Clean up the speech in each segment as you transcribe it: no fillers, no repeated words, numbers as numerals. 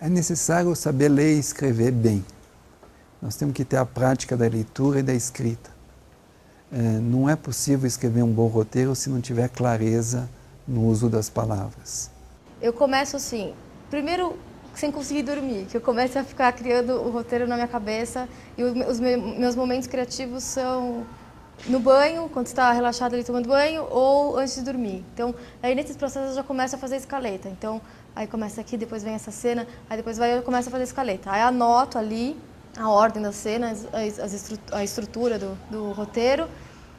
É necessário saber ler e escrever bem. Nós temos que ter a prática da leitura e da escrita. Não é possível escrever um bom roteiro se não tiver clareza no uso das palavras. Eu começo assim, primeiro sem conseguir dormir, que eu começo a ficar criando o roteiro na minha cabeça e os meus momentos criativos são no banho, quando está relaxado ali tomando banho, ou antes de dormir. Então, aí nesses processos eu já começo a fazer a escaleta. Então, aí começa aqui, depois vem essa cena, aí depois eu começo a fazer a escaleta. Aí anoto ali a ordem das cenas, a estrutura do roteiro,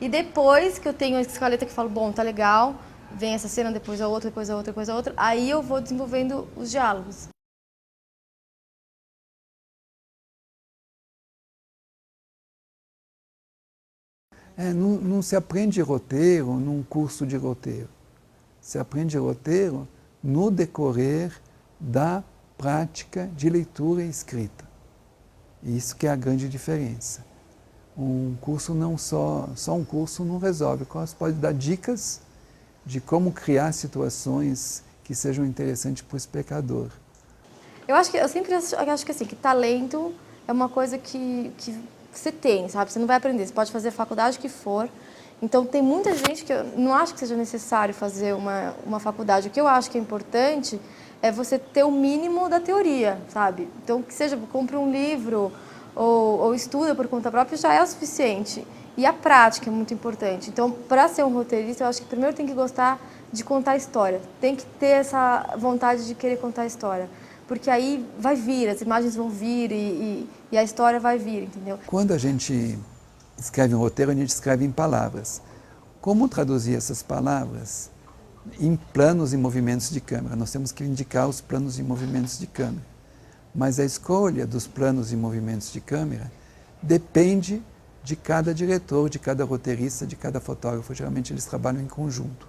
e depois que eu tenho a escaleta que eu falo, bom, tá legal, vem essa cena, depois a outra, depois a outra, depois a outra, aí eu vou desenvolvendo os diálogos. Não se aprende roteiro num curso de roteiro. Se aprende roteiro no decorrer da prática de leitura e escrita. Isso que é a grande diferença. Um curso só um curso não resolve. O curso pode dar dicas de como criar situações que sejam interessantes para o espectador. Eu sempre acho que assim, que talento é uma coisa que você tem, sabe? Você não vai aprender, você pode fazer a faculdade que for. Então, tem muita gente que eu não acho que seja necessário fazer uma faculdade. O que eu acho que é importante é você ter o mínimo da teoria, sabe? Então, que seja, compre um livro ou estuda por conta própria, já é o suficiente. E a prática é muito importante. Então, para ser um roteirista, eu acho que primeiro tem que gostar de contar história. Tem que ter essa vontade de querer contar história. Porque aí vai vir, as imagens vão vir e a história vai vir, entendeu? Quando a gente escreve um roteiro, a gente escreve em palavras. Como traduzir essas palavras em planos e movimentos de câmera? Nós temos que indicar os planos e movimentos de câmera. Mas a escolha dos planos e movimentos de câmera depende de cada diretor, de cada roteirista, de cada fotógrafo. Geralmente eles trabalham em conjunto.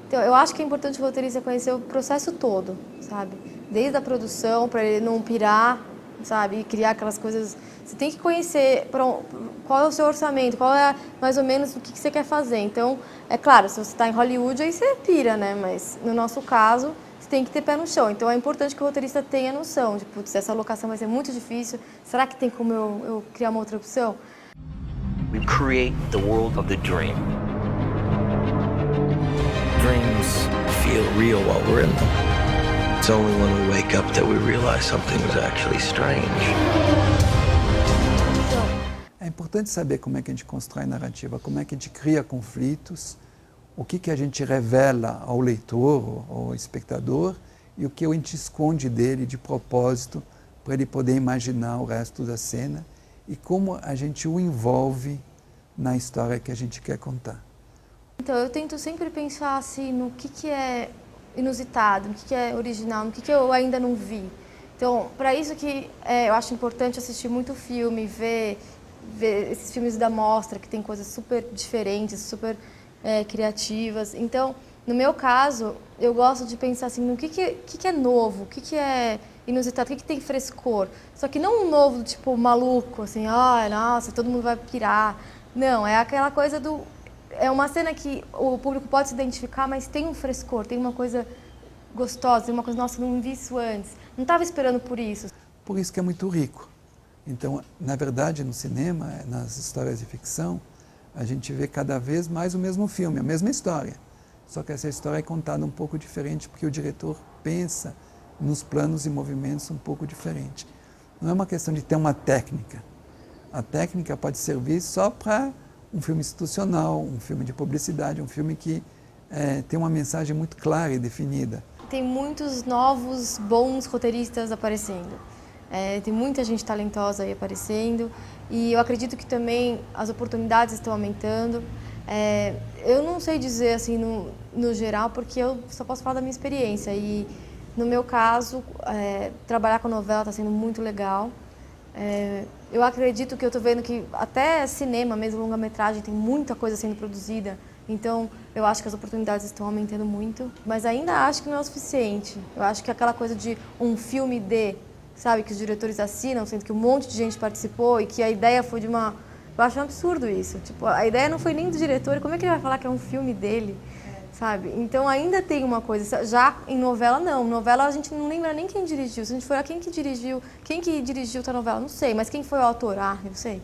Então, eu acho que é importante o roteirista conhecer o processo todo, sabe? Desde a produção, para ele não pirar, sabe? E criar aquelas coisas. Você tem que conhecer qual é o seu orçamento, qual é mais ou menos o que você quer fazer. Então, é claro, se você está em Hollywood, aí você pira, né? Mas no nosso caso, você tem que ter pé no chão. Então, é importante que o roteirista tenha noção de, putz, essa locação vai ser muito difícil. Será que tem como eu criar uma outra opção? We create the world of the dream. Dreams feel real while we're in them. It's only when we wake up that we realize something was actually strange. É importante saber como é que a gente constrói narrativa, como é que a gente cria conflitos, o que a gente revela ao leitor, ao espectador, e o que a gente esconde dele de propósito para ele poder imaginar o resto da cena e como a gente o envolve na história que a gente quer contar. Então, eu tento sempre pensar assim, no que é inusitado, no que é original, no que eu ainda não vi. Então, para isso que eu acho importante assistir muito filme, ver esses filmes da mostra, que tem coisas super diferentes, super criativas. Então, no meu caso, eu gosto de pensar assim, no que é novo, o que é inusitado, o que tem frescor. Só que não um novo, tipo, maluco, assim, nossa, todo mundo vai pirar. Não, é aquela coisa do... É uma cena que o público pode se identificar, mas tem um frescor, tem uma coisa gostosa, tem uma coisa, nossa, não vi isso antes. Não estava esperando por isso. Por isso que é muito rico. Então, na verdade, no cinema, nas histórias de ficção, a gente vê cada vez mais o mesmo filme, a mesma história. Só que essa história é contada um pouco diferente, porque o diretor pensa nos planos e movimentos um pouco diferente. Não é uma questão de ter uma técnica. A técnica pode servir só para um filme institucional, um filme de publicidade, um filme que tem uma mensagem muito clara e definida. Tem muitos novos, bons roteiristas aparecendo. Tem muita gente talentosa aí aparecendo e eu acredito que também as oportunidades estão aumentando. Eu não sei dizer assim no geral, porque eu só posso falar da minha experiência e no meu caso, trabalhar com novela está sendo muito legal. Eu acredito que eu estou vendo que até cinema, mesmo longa-metragem, tem muita coisa sendo produzida. Então, eu acho que as oportunidades estão aumentando muito. Mas ainda acho que não é o suficiente. Eu acho que aquela coisa de um filme sabe, que os diretores assinam, sendo que um monte de gente participou e que a ideia foi de uma Eu acho um absurdo isso. Tipo, a ideia não foi nem do diretor, como é que ele vai falar que é um filme dele? Sabe? Então ainda tem uma coisa, já em novela não, novela a gente não lembra nem quem dirigiu, se a gente for quem que dirigiu outra novela, não sei, mas quem foi o autor? Ah, eu sei.